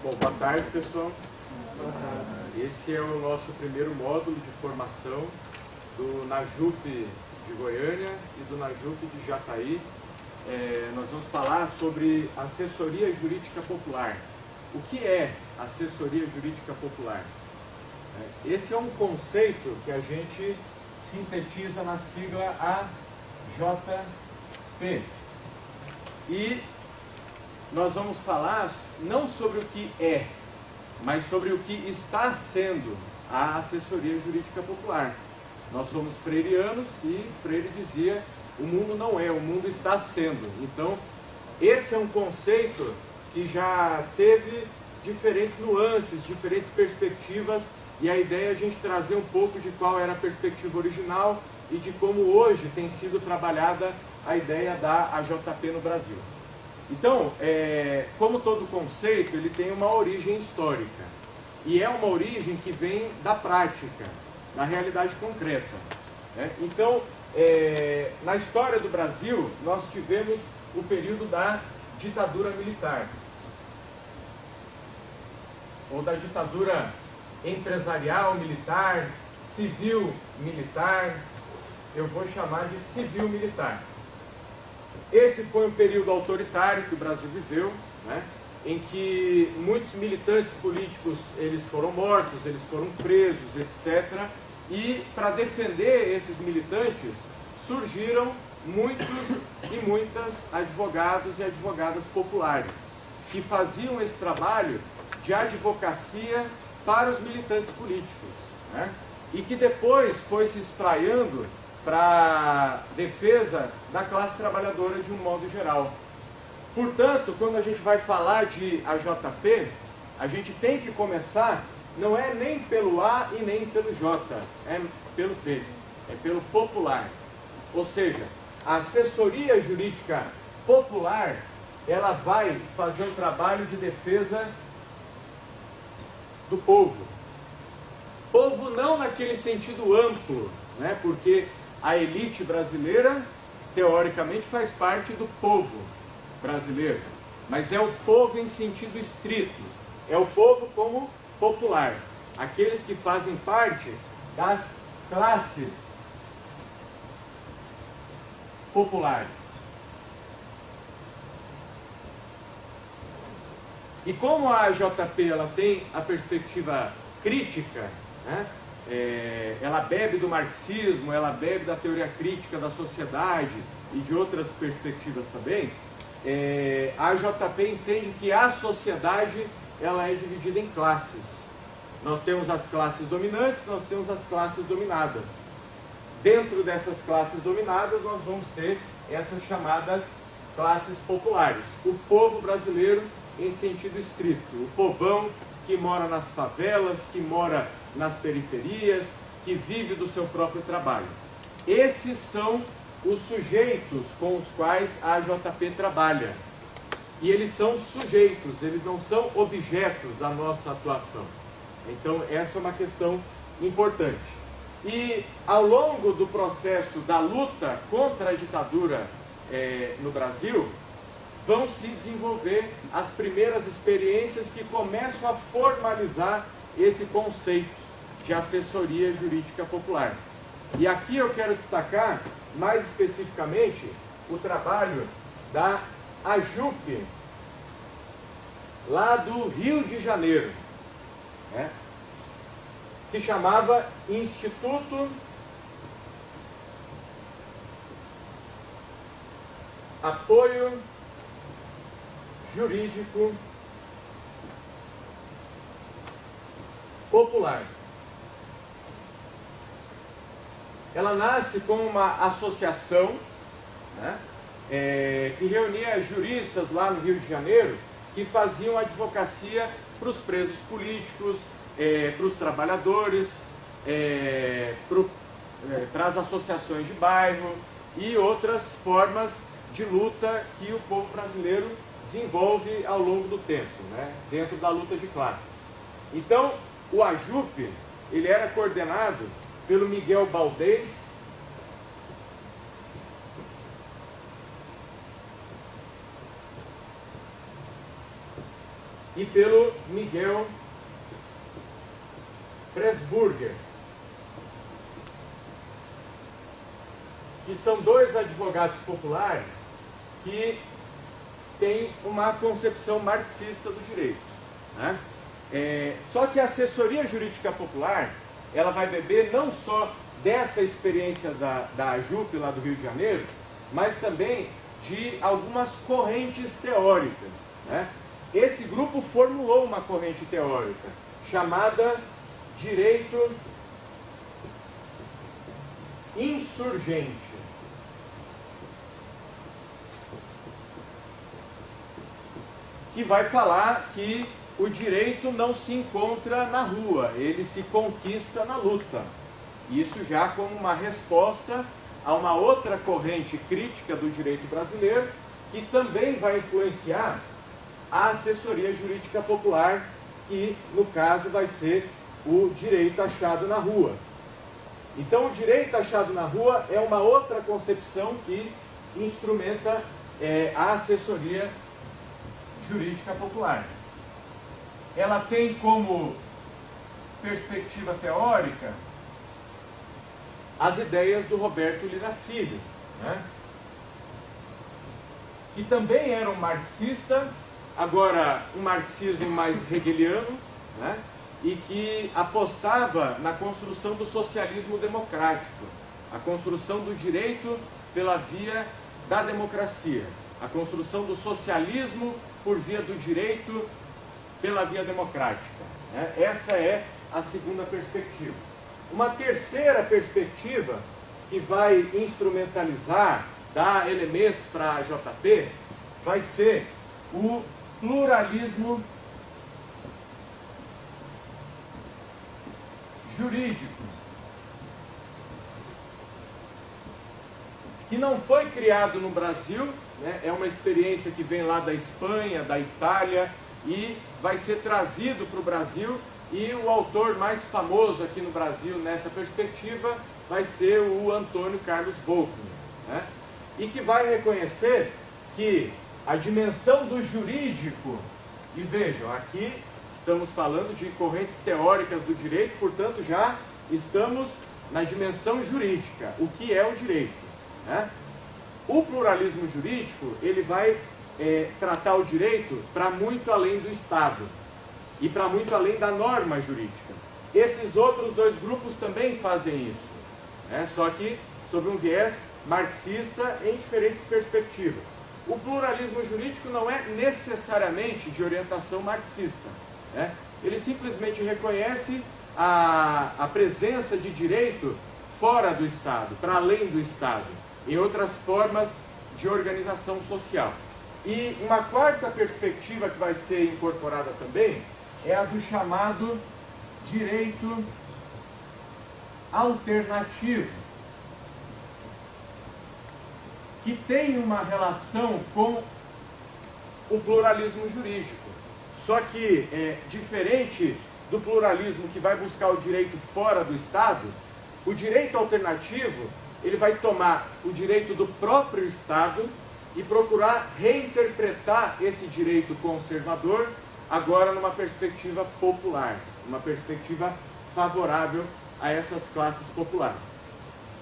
Bom, boa tarde, pessoal. Esse é o nosso primeiro módulo de formação do NAJUP de Goiânia e do NAJUP de Jataí. Nós vamos falar sobre assessoria jurídica popular. O que é assessoria jurídica popular? Esse é um conceito que a gente sintetiza na sigla AJP. E nós vamos falar não sobre o que é, mas sobre o que está sendo a assessoria jurídica popular. Nós somos freirianos e Freire dizia: o mundo não é, o mundo está sendo. Então, esse é um conceito que já teve diferentes nuances, diferentes perspectivas, e a ideia é a gente trazer um pouco de qual era a perspectiva original e de como hoje tem sido trabalhada a ideia da AJP no Brasil. Então, como todo conceito, ele tem uma origem histórica. E é uma origem que vem da prática, da realidade concreta. Então, na história do Brasil, nós tivemos o período da ditadura militar. Ou da ditadura empresarial militar, civil militar, eu vou chamar de civil militar. Esse foi um período autoritário que o Brasil viveu, em que muitos militantes políticos eles foram mortos, eles foram presos, etc. E para defender esses militantes surgiram muitos e muitas advogados e advogadas populares que faziam esse trabalho de advocacia para os militantes políticos, e que depois foi se espraiando para defesa da classe trabalhadora de um modo geral. Portanto, quando a gente vai falar de AJP, a gente tem que começar, não é nem pelo A e nem pelo J, é pelo P, é pelo popular. Ou seja, a assessoria jurídica popular, ela vai fazer um trabalho de defesa do povo. Povo não naquele sentido amplo, porque a elite brasileira, teoricamente, faz parte do povo brasileiro, mas é o povo em sentido estrito, é o povo como popular, aqueles que fazem parte das classes populares. E como a AJP ela tem a perspectiva crítica, ela bebe do marxismo, ela bebe da teoria crítica da sociedade e de outras perspectivas também, a AJP entende que a sociedade ela é dividida em classes. Nós temos as classes dominantes, nós temos as classes dominadas. Dentro dessas classes dominadas nós vamos ter essas chamadas classes populares. O povo brasileiro em sentido estrito, o povão que mora nas favelas, que mora nas periferias, que vive do seu próprio trabalho. Esses são os sujeitos com os quais a AJP trabalha. E eles são sujeitos, eles não são objetos da nossa atuação. Então essa é uma questão importante. E ao longo do processo da luta contra a ditadura no Brasil, vão se desenvolver as primeiras experiências que começam a formalizar esse conceito de assessoria jurídica popular. E aqui eu quero destacar, mais especificamente, o trabalho da AJUP, lá do Rio de Janeiro. Se chamava Instituto Apoio Jurídico Popular. Ela nasce como uma associação, que reunia juristas lá no Rio de Janeiro que faziam advocacia para os presos políticos, para os trabalhadores, para as associações de bairro e outras formas de luta que o povo brasileiro desenvolve ao longo do tempo, dentro da luta de classes. Então, o AJUP, ele era coordenado pelo Miguel Baldez, e pelo Miguel Pressburger, que são dois advogados populares que têm uma concepção marxista do direito, né? Só que a assessoria jurídica popular, ela vai beber não só dessa experiência da AJUP lá do Rio de Janeiro, mas também de algumas correntes teóricas, né? Esse grupo formulou uma corrente teórica chamada direito insurgente, que vai falar que o direito não se encontra na rua, ele se conquista na luta. Isso já como uma resposta a uma outra corrente crítica do direito brasileiro, que também vai influenciar a assessoria jurídica popular, que no caso vai ser o direito achado na rua. Então o direito achado na rua é uma outra concepção que instrumenta a assessoria jurídica popular. Ela tem como perspectiva teórica as ideias do Roberto Lira Filho, né? Que também era um marxista, agora um marxismo mais hegeliano, né? E que apostava na construção do socialismo democrático, a construção do direito pela via da democracia, a construção do socialismo por via do direito pela via democrática, né? Essa é a segunda perspectiva. Uma terceira perspectiva que vai instrumentalizar, dar elementos para a JP, vai ser o pluralismo jurídico, que não foi criado no Brasil, né? É uma experiência que vem lá da Espanha, da Itália, e vai ser trazido para o Brasil, e o autor mais famoso aqui no Brasil nessa perspectiva vai ser o Antônio Carlos Volkmann, né? E que vai reconhecer que a dimensão do jurídico, e vejam, aqui estamos falando de correntes teóricas do direito, portanto já estamos na dimensão jurídica, o que é o direito, né? O pluralismo jurídico, ele vai tratar o direito para muito além do Estado e para muito além da norma jurídica. Esses outros dois grupos também fazem isso, né? Só que sob um viés marxista em diferentes perspectivas. O pluralismo jurídico não é necessariamente de orientação marxista, né? Ele simplesmente reconhece a presença de direito fora do Estado, para além do Estado, em outras formas de organização social. E uma quarta perspectiva que vai ser incorporada também é a do chamado direito alternativo, que tem uma relação com o pluralismo jurídico. Só que, diferente do pluralismo que vai buscar o direito fora do Estado, o direito alternativo, ele vai tomar o direito do próprio Estado e procurar reinterpretar esse direito conservador agora numa perspectiva popular, uma perspectiva favorável a essas classes populares.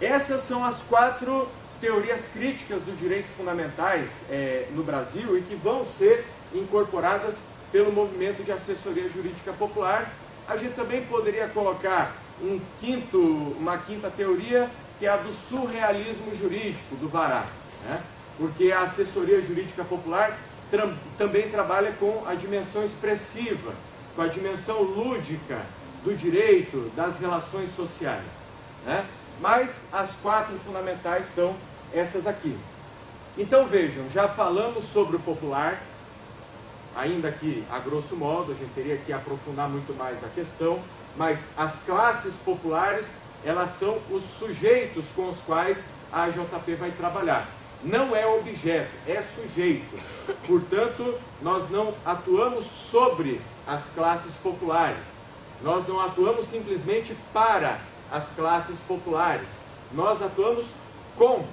Essas são as quatro teorias críticas do direito fundamentais no Brasil e que vão ser incorporadas pelo movimento de assessoria jurídica popular. A gente também poderia colocar uma quinta teoria, que é a do surrealismo jurídico, do Vará, né? Porque a assessoria jurídica popular também trabalha com a dimensão expressiva, com a dimensão lúdica do direito, das relações sociais, né? Mas as quatro fundamentais são essas aqui. Então vejam, já falamos sobre o popular, ainda que a grosso modo, a gente teria que aprofundar muito mais a questão, mas as classes populares, elas são os sujeitos com os quais a AJP vai trabalhar. Não é objeto, é sujeito. Portanto, nós não atuamos sobre as classes populares. Nós não atuamos simplesmente para as classes populares. Nós atuamos com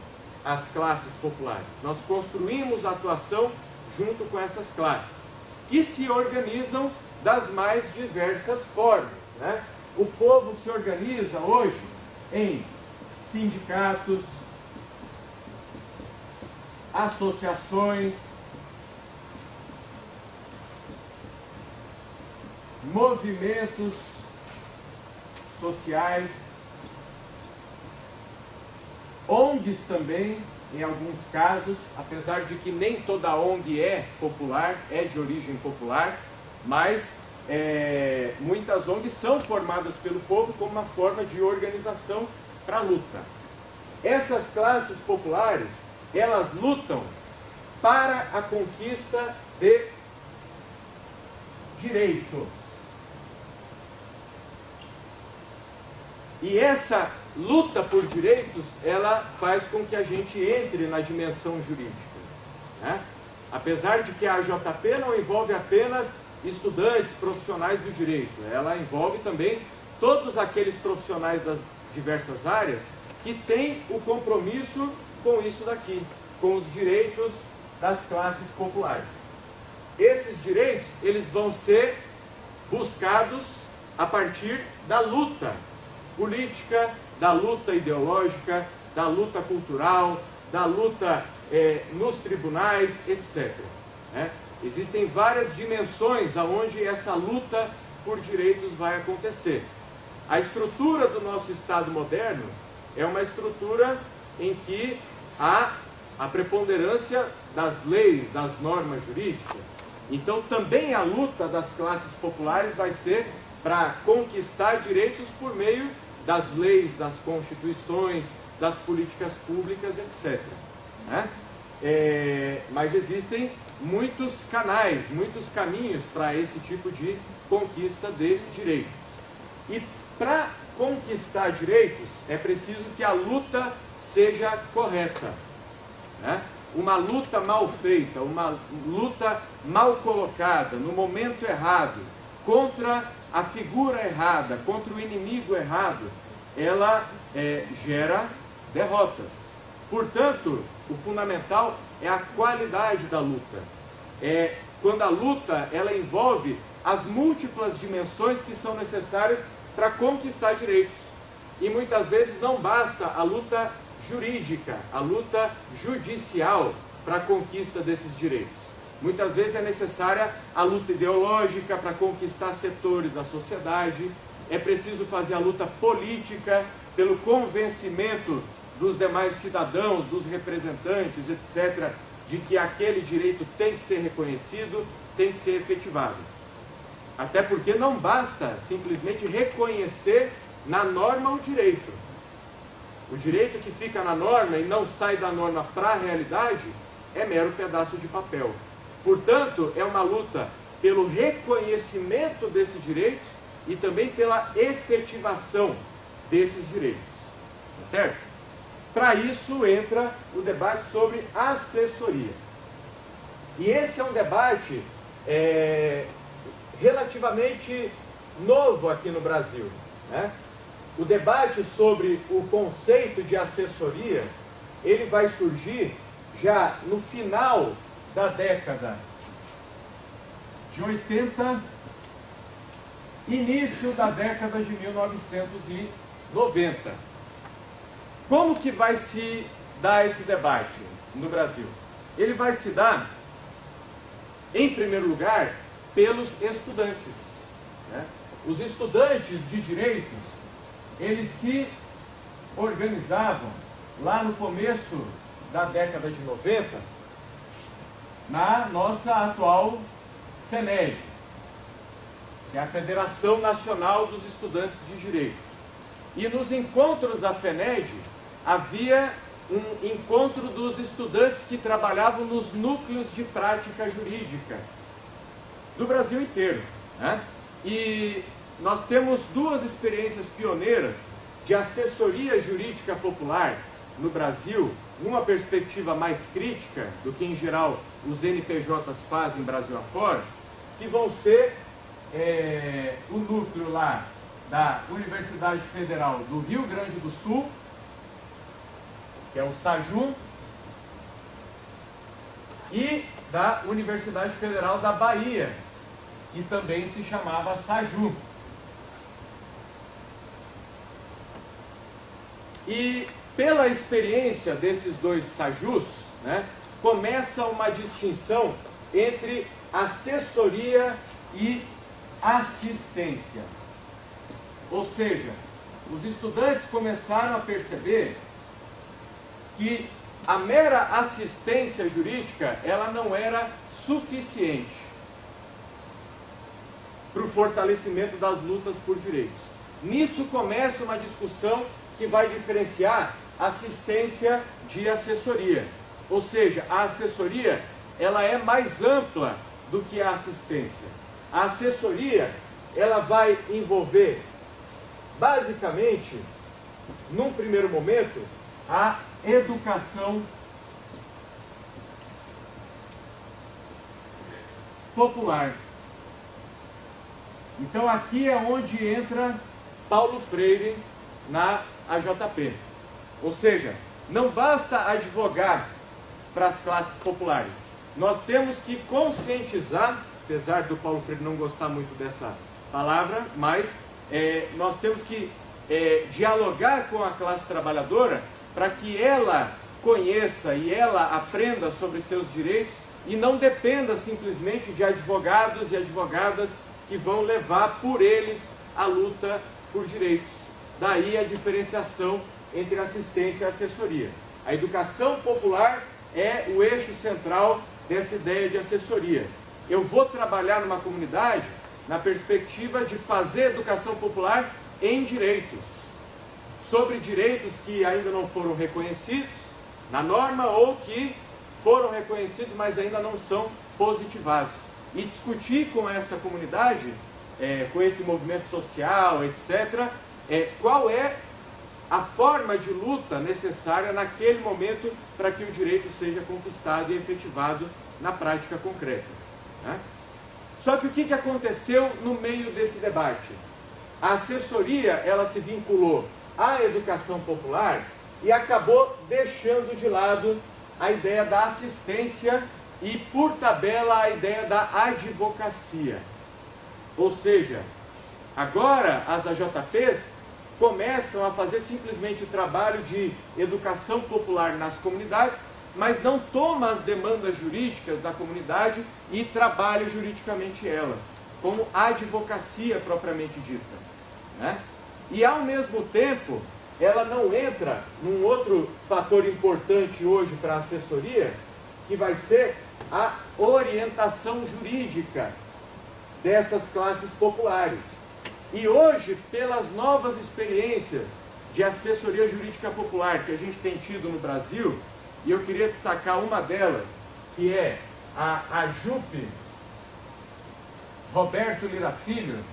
as classes populares. Nós construímos a atuação junto com essas classes. que se organizam das mais diversas formas, né? O povo se organiza hoje em sindicatos, associações, movimentos sociais, ONGs também, em alguns casos, apesar de que nem toda ONG é popular, é de origem popular, mas muitas ONGs são formadas pelo povo como uma forma de organização para a luta. Essas classes populares, elas lutam para a conquista de direitos. E essa luta por direitos, ela faz com que a gente entre na dimensão jurídica, né? Apesar de que a AJP não envolve apenas estudantes, profissionais do direito, ela envolve também todos aqueles profissionais das diversas áreas que têm o compromisso com isso daqui, com os direitos das classes populares. Esses direitos, eles vão ser buscados a partir da luta política, da luta ideológica, da luta cultural, da luta nos tribunais, etc. Né? Existem várias dimensões aonde essa luta por direitos vai acontecer. A estrutura do nosso Estado moderno é uma estrutura em que há a preponderância das leis, das normas jurídicas. Então também a luta das classes populares vai ser para conquistar direitos por meio das leis, das constituições, das políticas públicas, etc. Né? Mas existem muitos canais, muitos caminhos para esse tipo de conquista de direitos. E para conquistar direitos é preciso que a luta seja correta, né? Uma luta mal feita, uma luta mal colocada, no momento errado, contra a figura errada, contra o inimigo errado, ela gera derrotas. Portanto, o fundamental é a qualidade da luta. Quando a luta ela envolve as múltiplas dimensões que são necessárias para conquistar direitos. E muitas vezes não basta a luta jurídica, a luta judicial para a conquista desses direitos. Muitas vezes é necessária a luta ideológica para conquistar setores da sociedade, é preciso fazer a luta política pelo convencimento dos demais cidadãos, dos representantes, etc., de que aquele direito tem que ser reconhecido, tem que ser efetivado. Até porque não basta simplesmente reconhecer na norma o direito. O direito que fica na norma e não sai da norma para a realidade é mero pedaço de papel. Portanto, é uma luta pelo reconhecimento desse direito e também pela efetivação desses direitos. Tá certo? Para isso entra o debate sobre assessoria. E esse é um debate relativamente novo aqui no Brasil, né? O debate sobre o conceito de assessoria, ele vai surgir já no final da década de 80, início da década de 1990. Como que vai se dar esse debate no Brasil? Ele vai se dar, em primeiro lugar, pelos estudantes, né? Os estudantes de direito, eles se organizavam lá no começo da década de 90 na nossa atual FENED, que é a Federação Nacional dos Estudantes de Direito. E nos encontros da FENED havia um encontro dos estudantes que trabalhavam nos núcleos de prática jurídica do Brasil inteiro, né? E nós temos duas experiências pioneiras de assessoria jurídica popular no Brasil, numa perspectiva mais crítica do que em geral os NPJs fazem Brasil afora, que vão ser o núcleo lá da Universidade Federal do Rio Grande do Sul, que é o SAJU, e da Universidade Federal da Bahia, que também se chamava SAJU. E pela experiência desses dois SAJUs, né, começa uma distinção entre assessoria e assistência. Ou seja, os estudantes começaram a perceber que a mera assistência jurídica, ela não era suficiente para o fortalecimento das lutas por direitos. Nisso começa uma discussão que vai diferenciar assistência de assessoria. Ou seja, a assessoria, ela é mais ampla do que a assistência. A assessoria, ela vai envolver, basicamente, num primeiro momento, a educação popular. Então aqui é onde entra Paulo Freire na AJP. Ou seja, não basta advogar para as classes populares. Nós temos que conscientizar, apesar do Paulo Freire não gostar muito dessa palavra, mas nós temos que dialogar com a classe trabalhadora para que ela conheça e ela aprenda sobre seus direitos e não dependa simplesmente de advogados e advogadas que vão levar por eles a luta por direitos. Daí a diferenciação entre assistência e assessoria. A educação popular é o eixo central dessa ideia de assessoria. Eu vou trabalhar numa comunidade na perspectiva de fazer educação popular em direitos, sobre direitos que ainda não foram reconhecidos na norma ou que foram reconhecidos, mas ainda não são positivados. E discutir com essa comunidade, com esse movimento social, etc., qual é a forma de luta necessária naquele momento para que o direito seja conquistado e efetivado na prática concreta, né? Só que o que aconteceu no meio desse debate? A assessoria, ela se vinculou à educação popular e acabou deixando de lado a ideia da assistência e, por tabela, a ideia da advocacia. Ou seja, agora as AJPs começam a fazer simplesmente o trabalho de educação popular nas comunidades, mas não toma as demandas jurídicas da comunidade e trabalha juridicamente elas, como advocacia propriamente dita, né? E ao mesmo tempo, ela não entra num outro fator importante hoje para a assessoria, que vai ser a orientação jurídica dessas classes populares. E hoje, pelas novas experiências de assessoria jurídica popular que a gente tem tido no Brasil, e eu queria destacar uma delas, que é a AJUP Roberto Lira Filho,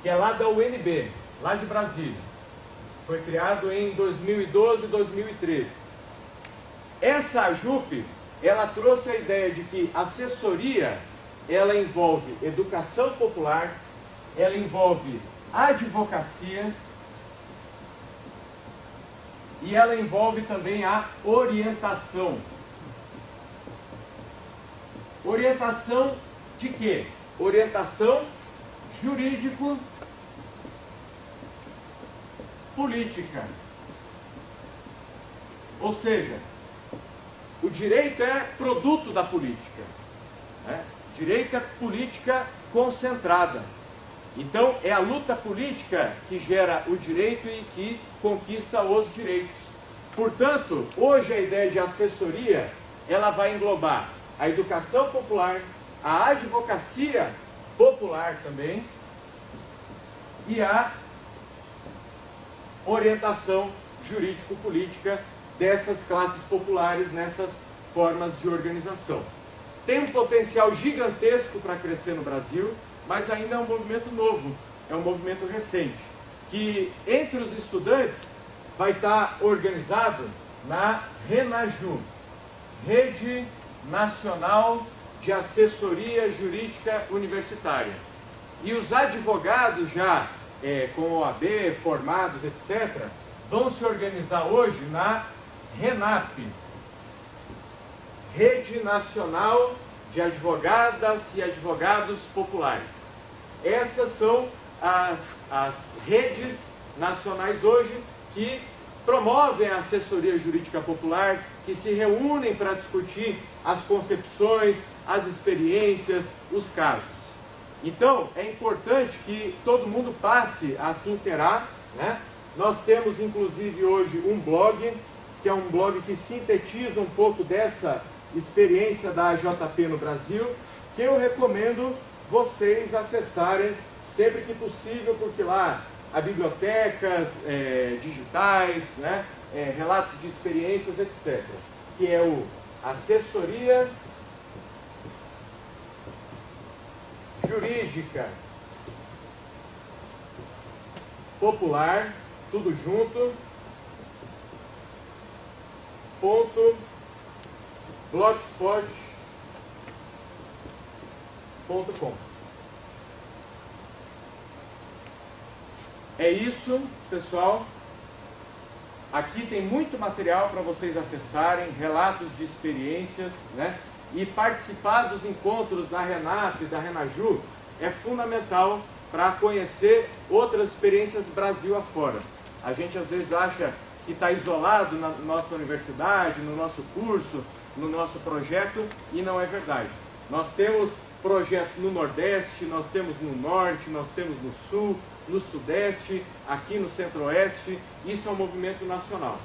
que é lá da UNB, lá de Brasília. Foi criado em 2012 e 2013. Essa AJUP, ela trouxe a ideia de que assessoria, ela envolve educação popular, ela envolve advocacia e ela envolve também a orientação. Orientação de quê? Orientação jurídico-política. Ou seja, o direito é produto da política, né? Direito é política concentrada. Então, é a luta política que gera o direito e que conquista os direitos. Portanto, hoje a ideia de assessoria, ela vai englobar a educação popular, a advocacia popular também e a orientação jurídico-política dessas classes populares nessas formas de organização. Tem um potencial gigantesco para crescer no Brasil, mas ainda é um movimento novo, é um movimento recente, que entre os estudantes vai estar organizado na RENAJU, Rede Nacional de Assessoria Jurídica Universitária. E os advogados já com OAB, formados, etc., vão se organizar hoje na RENAP, Rede Nacional de Advogadas e Advogados Populares. Essas são as redes nacionais hoje que promovem a assessoria jurídica popular, que se reúnem para discutir as concepções, as experiências, os casos. Então, é importante que todo mundo passe a se inteirar, né? Nós temos, inclusive, hoje um blog, que é um blog que sintetiza um pouco dessa experiência da AJP no Brasil, que eu recomendo vocês acessarem sempre que possível, porque lá há bibliotecas digitais, né? Relatos de experiências, etc., que é o Assessoria Jurídica Popular, tudo junto, .blogspot.com. É isso, pessoal. Aqui tem muito material para vocês acessarem, relatos de experiências, né? E participar dos encontros da RENAP e da RENAJU é fundamental para conhecer outras experiências Brasil afora. A gente às vezes acha que está isolado na nossa universidade, no nosso curso, no nosso projeto, e não é verdade. Nós temos projetos no Nordeste, nós temos no Norte, nós temos no Sul, no Sudeste, aqui no Centro-Oeste. Isso é um movimento nacional,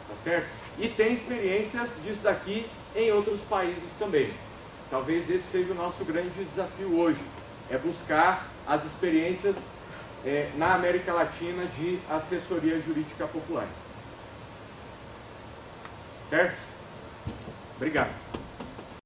tá certo? E tem experiências disso daqui em outros países também. Talvez esse seja o nosso grande desafio hoje, é buscar as experiências na América Latina de assessoria jurídica popular. Certo? Obrigado.